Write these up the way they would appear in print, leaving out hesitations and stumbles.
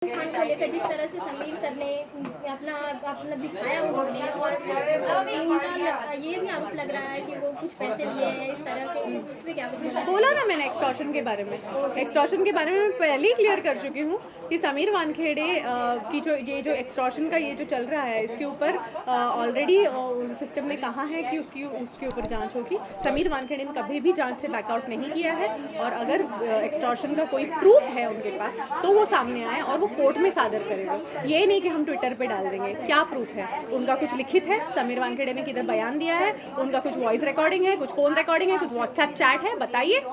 खान को लेकर जिस तरह से समीर सर ने अपना अपना दिखाया उन्होंने, और उनका ये भी आरोप लग रहा है कि वो कुछ पैसे लिए हैं इस तरह के, उस पर क्या कुछ बोला ना मैंने एक्सटॉर्शन के बारे में। एक्सटॉर्शन के बारे में मैं पहले ही क्लियर कर चुकी हूँ कि समीर वानखेड़े की जो एक्सटॉर्शन का ये जो चल रहा है, इसके ऊपर ऑलरेडी सिस्टम ने कहा है कि उसके ऊपर जांच होगी। समीर वानखेड़े ने कभी भी जांच से बैकआउट नहीं किया है, और अगर एक्सटॉर्शन का कोई प्रूफ है उनके पास तो वो सामने आए और वो कोर्ट में सादर करेंगे। ये नहीं कि हम ट्विटर पे डाल देंगे। क्या प्रूफ है? उनका कुछ लिखित है, समीर वानखेड़े ने किधर बयान दिया है, उनका कुछ वॉइस रिकॉर्डिंग है, कुछ फोन रिकॉर्डिंग है, कुछ व्हाट्सएप चैट है, बताइए।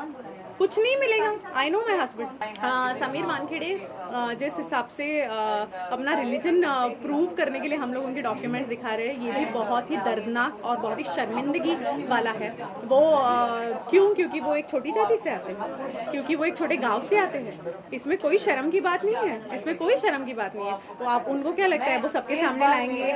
कुछ नहीं मिलेगा। I know my husband. Sameer Wankhede जिस हिसाब से अपना रिलीजन प्रूव करने के लिए हम लोग उनके डॉक्यूमेंट्स दिखा रहे हैं, ये भी बहुत ही दर्दनाक और बहुत ही शर्मिंदगी वाला है। वो क्योंकि वो एक छोटी जाति से आते हैं, क्योंकि वो एक छोटे गांव से आते हैं। इसमें कोई शर्म की बात नहीं है, इसमें कोई शर्म की बात नहीं है। तो आप उनको क्या लगता है वो सबके सामने लाएंगे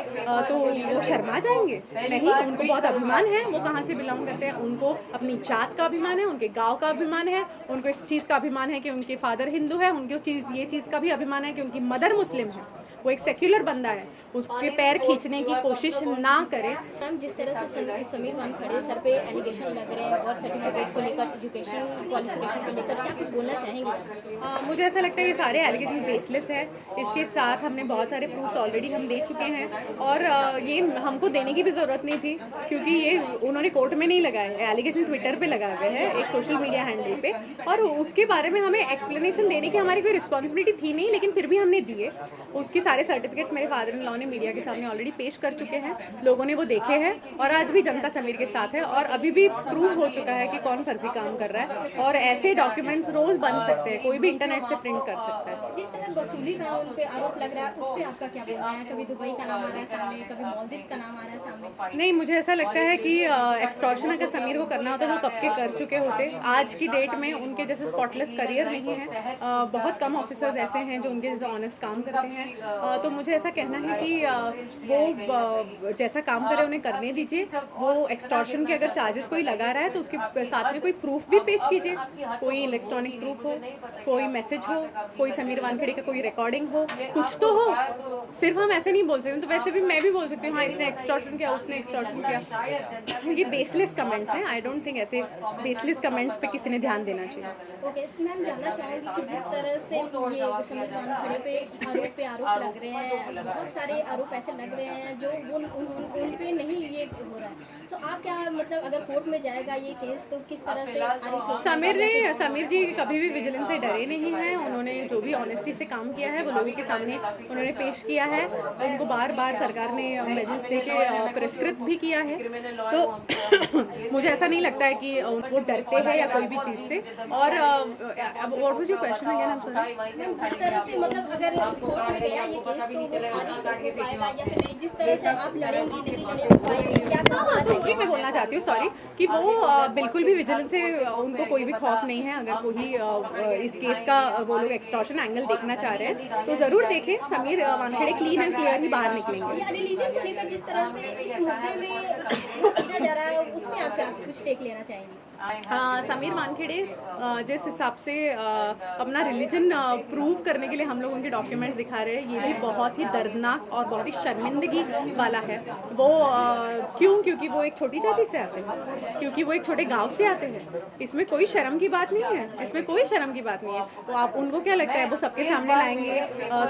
तो वो शर्मा जाएंगे? नहीं, उनको बहुत अभिमान है वो कहाँ से बिलोंग करते हैं। उनको अपनी जात का अभिमान है, उनके गाँव का अभिमान है, उनको इस चीज़ का अभिमान है कि उनके फादर हिंदू है, उनको ये चीज़ का भी अभिमान है कि उनकी मदर मुस्लिम है। वो एक सेक्युलर बंदा है, उसके पैर खींचने की कोशिश ना करें। मैम, जिस तरह से समीर वानखेड़े सर पे एलिगेशन लग रहे हैं और सर्टिफिकेट को लेकर, एजुकेशन क्वालिफिकेशन को लेकर क्या कुछ बोलना चाहेंगे? मुझे ऐसा लगता है ये सारे एलिगेशन बेसलेस है। इसके साथ हमने बहुत सारे प्रूफ्स ऑलरेडी हम दे चुके हैं, और ये हमको देने की भी ज़रूरत नहीं थी, क्योंकि ये उन्होंने कोर्ट में नहीं लगाए। एलिगेशन ट्विटर पे लगाए हुए हैं एक सोशल मीडिया हैंडल पे, और उसके बारे में हमें एक्सप्लेनेशन देने की हमारी कोई रिस्पॉन्सिबिलिटी थी नहीं, लेकिन फिर भी हमने दिए। उसके सारे सर्टिफिकेट्स मेरे फादर इन लॉ ने मीडिया के सामने ऑलरेडी पेश कर चुके हैं, लोगों ने वो देखे हैं, और आज भी जनता समीर के साथ है, और अभी भी प्रूव हो चुका है कि कौन फर्जी काम कर रहा है। और ऐसे डॉक्यूमेंट्स रोज बन सकते हैं, कोई भी इंटरनेट से प्रिंट कर सकता है। जिस तरह वसूली का उन पे आरोप लग रहा है, उस पे आपका क्या बोलना है? कभी दुबई का नाम आ रहा है सामने, कभी मालदीव्स का नाम आ रहा है सामने। नहीं, मुझे ऐसा लगता है कि एक्सटॉर्शन अगर समीर को करना होता तो कब के कर चुके होते। आज की डेट में उनके जैसे स्पॉटलेस करियर नहीं है। बहुत कम ऑफिसर्स ऐसे हैं जो उनके जैसे ऑनेस्ट काम करते हैं। तो मुझे ऐसा कहना है कि वो जैसा काम करे उन्हें करने दीजिए। वो एक्सटॉर्शन के अगर चार्जेस कोई लगा रहा है तो उसके साथ में कोई प्रूफ भी पेश कीजिए, कोई इलेक्ट्रॉनिक प्रूफ हो, कोई मैसेज हो, कोई समीर वानखेड़े का कोई रिकॉर्डिंग हो, कुछ तो हो। सिर्फ हम ऐसे नहीं बोल सकते। तो वैसे भी मैं भी बोल सकती हूँ हाँ इसने एक्सटॉर्शन किया, उसने एक्सटॉर्शन किया। ये बेसलेस कमेंट्स हैं। आई डोंट थिंक ऐसे बेसलेस कमेंट्स पे किसी ने ध्यान देना चाहिए। ओके मैम, जानना चाहूँगी कि जिस तरह से ये समीर वानखेड़े पे आरोप लग रहे हैं, बहुत सारे आरोप ऐसे लग रहे हैं जो उन पे नहीं ये हो रहा है। सो आप क्या मतलब अगर कोर्ट में जाएगा ये केस तो किस तरह से खारिज हो? समीर जी कभी भी विजिलेंस से डरे नहीं हैं। उन्होंने जो भी ऑनेस्टी से काम किया है वो लोगों के सामने उन्होंने पेश किया है। उनको बार बार सरकार ने मेडल्स देके पुरस्कृत भी किया है। तो मुझे ऐसा नहीं लगता है कि वो डरते हैं या कोई भी चीज़ से। और what was your question again? I am sorry ma'am, जिस तरह से मतलब अगर कोर्ट में गया ये केस तो वो खारिज कर पाएगा या फिर नहीं? जिस तरह से आप लड़ेंगी नहीं लड़े पाएंगी, क्या वही मैं बोलना चाहती हूँ, सॉरी, कि वो बिल्कुल भी विजिलेंस से उनको कोई भी खौफ नहीं है। अगर कोई इस केस का वो लोग एक्सटॉर्शन एंगल देखना चाह रहे हैं तो ज़रूर देखें। Sameer Wankhede clean and clear ही बाहर निकलेंगे। रिलीजन को लेकर जिस तरह से इस मुद्दे में खींचा जा रहा है उसमें आप क्या कुछ टेक लेना चाहेंगे? समीर वानखेड़े जिस हिसाब से अपना रिलीजन प्रूव करने के लिए हम लोग उनके डॉक्यूमेंट्स दिखा रहे हैं, ये भी बहुत ही दर्दनाक और बहुत ही शर्मिंदगी वाला है। वो क्योंकि वो एक छोटी जाति से आते हैं, क्योंकि वो एक छोटे गांव से आते हैं। इसमें कोई शर्म की बात नहीं है, इसमें कोई शर्म की बात नहीं है। तो आप उनको क्या लगता है वो सबके सामने लाएंगे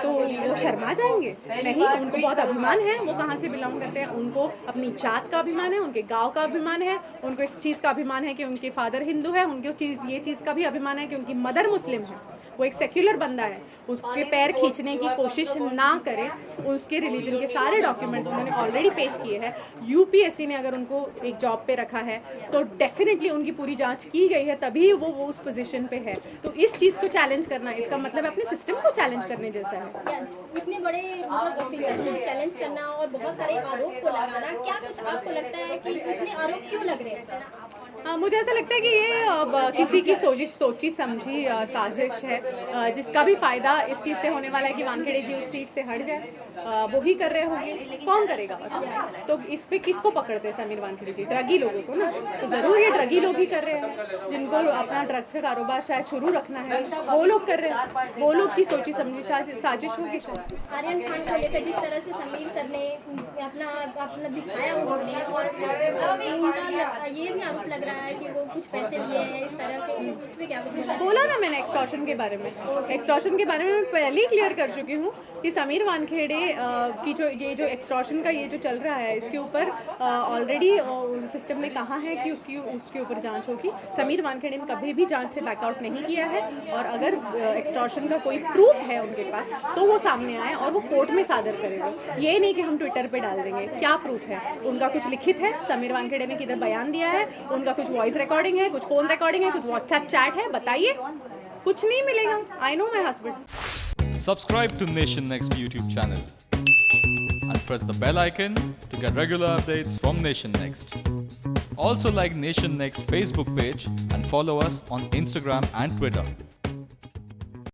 तो वो शर्मा जाएंगे? नहीं, उनको बहुत अभिमान है वो कहाँ से बिलोंग करते हैं। उनको अपनी जात का अभिमान है, उनके गाँव का अभिमान है, उनको इस चीज़ का अभिमान है कि उनके फादर हिंदू है, उनको ये चीज़ का भी अभिमान है कि उनकी मदर मुस्लिम है। वो एक सेक्युलर बंदा है, उसके पैर खींचने की कोशिश ना करें। उसके रिलीजन के सारे डॉक्यूमेंट्स उन्होंने ऑलरेडी पेश किए हैं। यूपीएससी ने अगर उनको एक जॉब पे रखा है तो डेफिनेटली उनकी पूरी जांच की गई है, तभी वो उस पोजीशन पे है। तो इस चीज़ को चैलेंज करना, इसका मतलब अपने सिस्टम को चैलेंज करने जैसा है। इतने बड़े मतलब ऑफिसर को चैलेंज करना और बहुत सारे आरोप को लगाना, क्या कुछ आपको लगता है कि इतने आरोप क्यों लग रहे हैं? मुझे ऐसा लगता है कि ये किसी की सोची समझी साजिश है, जिसका भी फायदा इस चीज़ से होने वाला है कि वानखेड़े जी उस सीट से हट जाए, वो भी कर रहे होंगे, कौन करेगा तो इस पे किसको पकड़ते हैं समीर वानखेड़े जी? ड्रगी लोगों को ना, तो ज़रूर ये ड्रगी लोग ही कर रहे हैं, जिनको अपना ड्रग्स का कारोबार शायद शुरू रखना है, वो लोग कर रहे हैं, वो लोग की सोची समझी साजिश होगी शायद। आर्यन खान को लेकर जिस तरह से समीर सर ने अपना दिखाया उन्होंने, और उनका ये भी आरोप लग रहा है कि वो कुछ पैसे लिए हैं इस तरह के, उसमें क्या कुछ बोला ना मैंने एक्सटॉर्शन के बारे में। एक्सटॉर्शन के बारे में मैं पहले ही क्लियर कर चुकी हूँ कि समीर वानखेड़े की जो एक्सटॉर्शन का ये जो चल रहा है, इसके ऊपर ऑलरेडी सिस्टम ने कहा है कि उसके ऊपर जांच होगी। समीर वानखेड़े ने कभी भी जांच से बैकआउट नहीं किया है, और अगर एक्सटॉर्शन का कोई प्रूफ है उनके पास तो वो सामने आए और वो कोर्ट में सादर करेंगे। ये नहीं कि हम ट्विटर पे डाल देंगे। क्या प्रूफ है? उनका कुछ लिखित है, समीर वानखेड़े ने किधर बयान दिया है, उनका कुछ वॉइस रिकॉर्डिंग है, कुछ फोन रिकॉर्डिंग है, कुछ व्हाट्सएप चैट है, बताइए। कुछ नहीं मिलेगा। I know my husband. Subscribe to Nation Next YouTube channel and press the bell icon to get regular updates from Nation Next. Also like Nation Next Facebook page and follow us on Instagram and Twitter.